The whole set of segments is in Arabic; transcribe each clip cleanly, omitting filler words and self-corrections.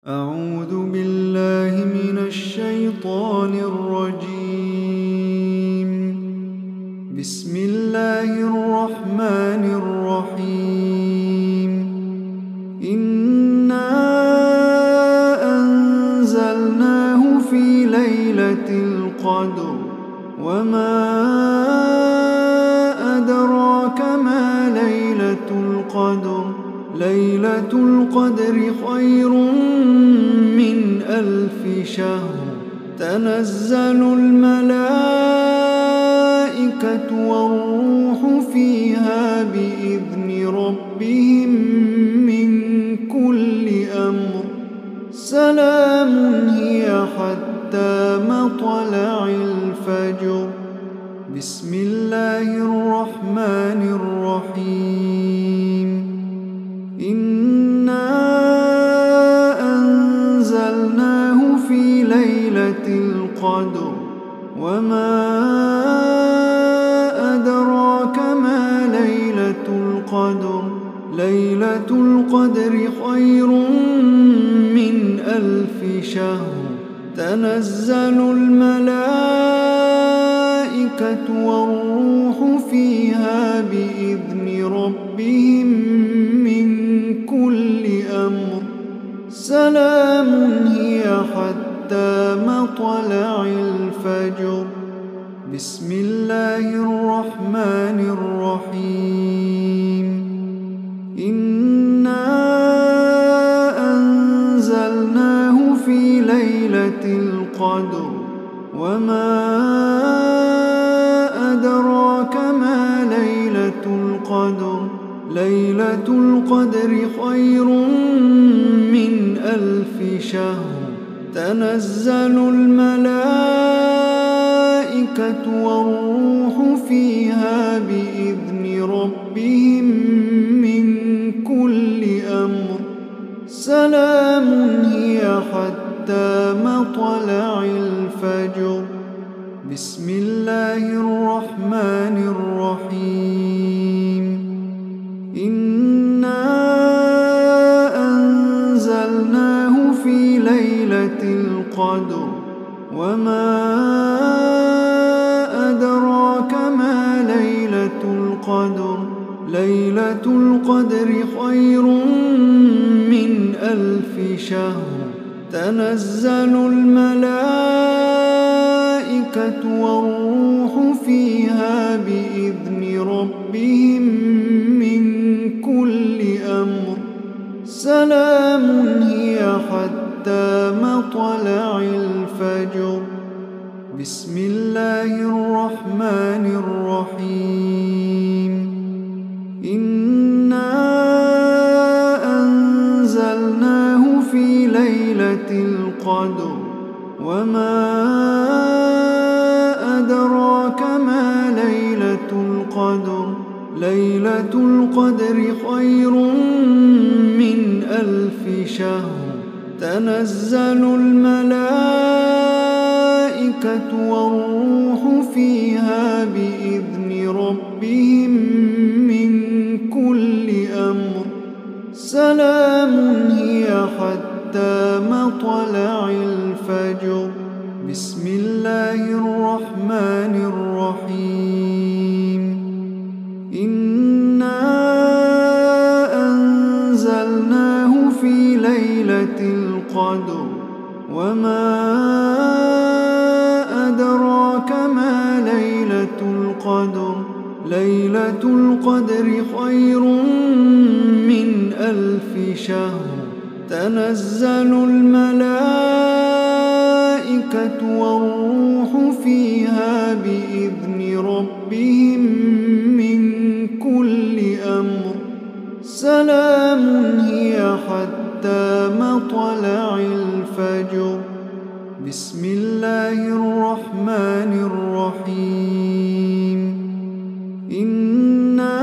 أعوذ بالله من الشيطان الرجيم. بسم الله الرحمن الرحيم. إنا أنزلناه في ليلة القدر وما أدراك ما ليلة القدر. ليلة القدر خير من 1000 شهر. تنزل الملائكة والروح فيها بإذن ربهم من كل أمر. سلام هي حتى مطلع الفجر. بسم الله الرحمن الرحيم. إنا أنزلناه في ليلة القدر وما أدراك ما ليلة القدر. ليلة القدر خير من 1000 شهر. تنزل الملائكة والروح فيها بإذن ربهم من كل أمر. سلام هي حتى مطلع الفجر. بسم الله الرحمن الرحيم. إنا أنزلناه في ليلة القدر وما أدراك ما ليلة القدر. ليلة القدر خير من 1000 شهر. تنزل الملائكة والروح فيها بإذن ربهم من كل أمر. سلام هي حتى مطلع الفجر. بسم الله الرحمن الرحيم. إنا أنزلناه في ليلة القدر وما أدراك ما ليلة القدر. ليلة القدر خير من 1000 شهر. تنزل الملائكة والروح فيها بإذن ربهم من كل أمر. سلام هي حتى مطلع الفجر. بسم الله الرحمن الرحيم. إنا أنزلناه في ليلة القدر وما أدراك ما ليلة القدر. ليلة القدر خير من 1000 شهر. تنزل الملائكة والروح فيها بإذن ربهم من كل أمر. سلام هي حتى مطلع الفجر. بسم الله الرحمن الرحيم. إنا أنزلناه في ليلة القدر وما أدراك ما ليلة القدر. ليلة القدر خير من 1000 شهر. تنزل الملائكة والروح فيها بإذن ربهم من كل أمر. سلام هي حتى مطلع الفجر. بسم الله الرحمن الرحيم. إنا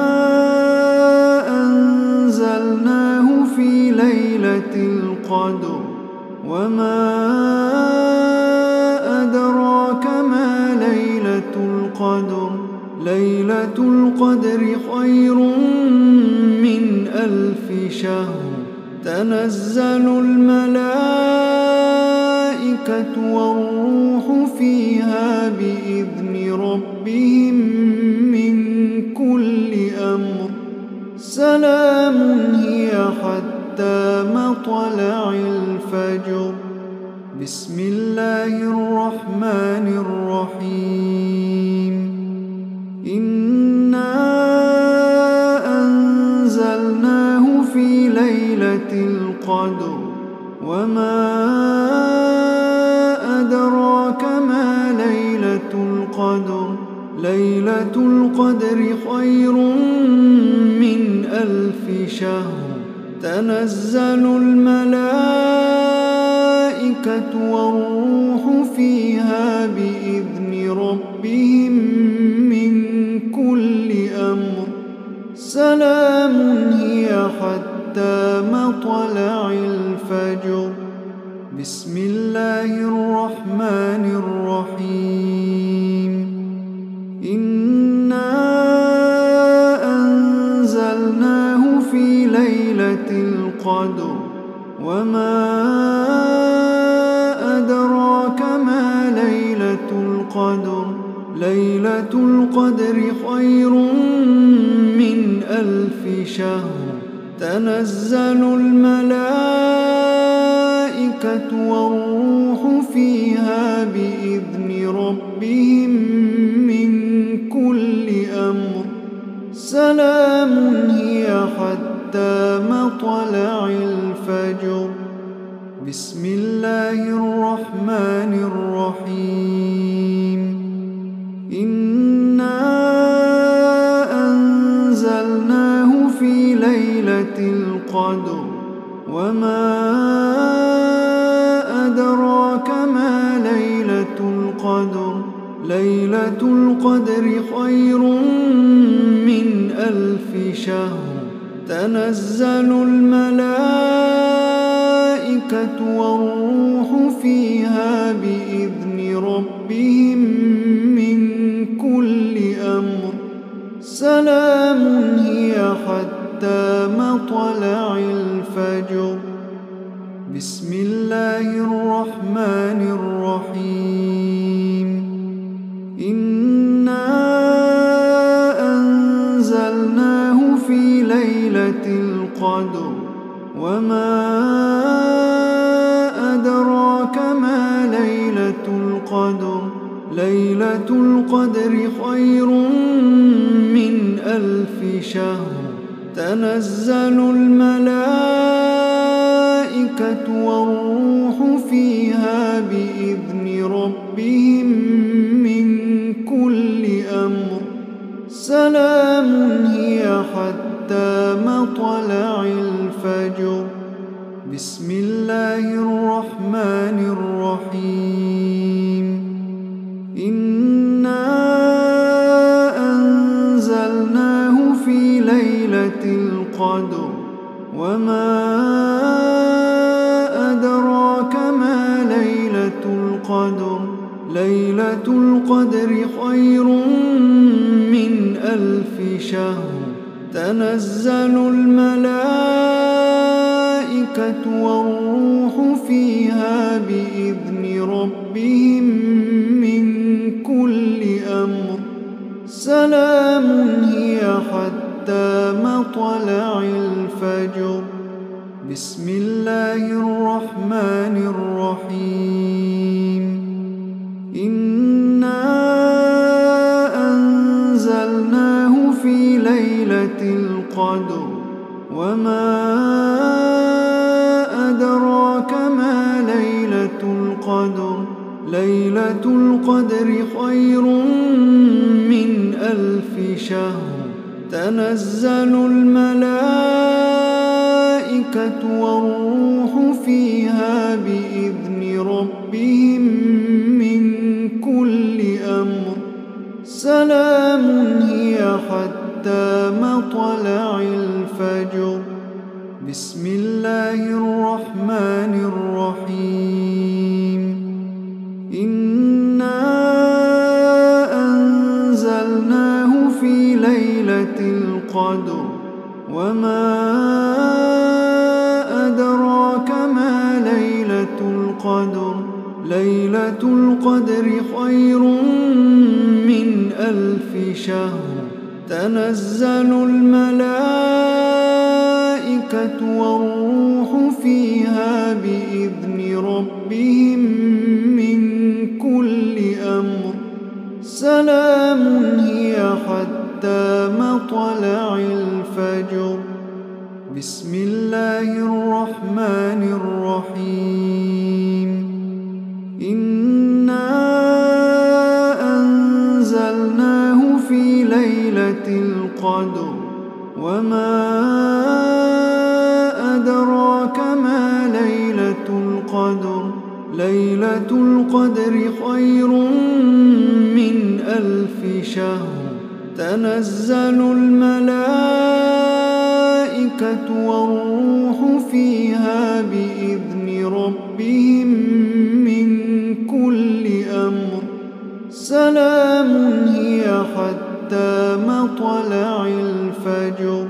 أنزلناه في ليلة القدر وما أدراك ما ليلة القدر. ليلة القدر خير من 1000 شهر. تنزل الملائكة والروح فيها بإذن ربهم من كل أمر سلام هي حتى مطلع الفجر. بسم الله الرحمن الرحيم. إنا أنزلناه في ليلة القدر وما أدراك ما ليلة القدر. ليلة القدر خير من 1000 شهر. تنزل الملائكة والروح فيها بإذن ربهم من كل أمر سلام هي حتى مطلع الفجر. بسم الله الرحمن الرحيم. إنا أنزلناه في ليلة القدر وما أدراك ما ليلة القدر. ليلة القدر خير من 1000 شهر. تنزل الملائكة والروح فيها بإذن ربهم من كل أمر سلام هي حتى مطلع الفجر. بسم الله الرحمن الرحيم. إنا أنزلناه في ليلة القدر وما أدراك ما ليلة القدر. ليلة القدر خير من 1000 شهر. تنزل الملائكة والروح فيها بإذن ربهم من كل أمر سلام هي حتى مطلع الفجر. بسم الله الرحمن الرحيم. إنا أنزلناه في ليلة القدر وما أدراك ما ليلة القدر. ليلة القدر خير من 1000 شهر. تنزل الملائكة والروح فيها بإذن ربهم من كل أمر سلام هي حتى مطلع الفجر. بسم الله الرحمن الرحيم. إنا أنزلناه في ليلة القدر وما أدراك ما ليلة القدر. ليلة القدر خير من 1000 شهر. تنزل الملائكة والروح فيها بإذن ربهم من كل أمر سلام هي حتى مطلع الفجر. بسم الله الرحمن الرحيم. إنا أنزلناه في ليلة القدر وما أدراك ما ليلة القدر. ليلة القدر خير من 1000 شهر. تنزل الملائكة والروح فيها بإذن ربهم من كل أمر سلام هي حتى مطلع الفجر. بسم الله الرحمن الرحيم. إنا أنزلناه في ليلة القدر وما أدراك القدر ليلة القدر خير من 1000 شهر تنزل الملائكة والروح فيها بإذن ربهم من كل أمر سلام هي حتى مطلع الفجر. بسم الله الرحمن الرحيم. إنا أنزلناه في ليلة القدر وما أدراك ما ليلة القدر ليلة القدر خير من 1000 شهر تنزل الملائكة والروح فيها بإذن ربهم من كل أمر سلام هي حتى مطلع الفجر.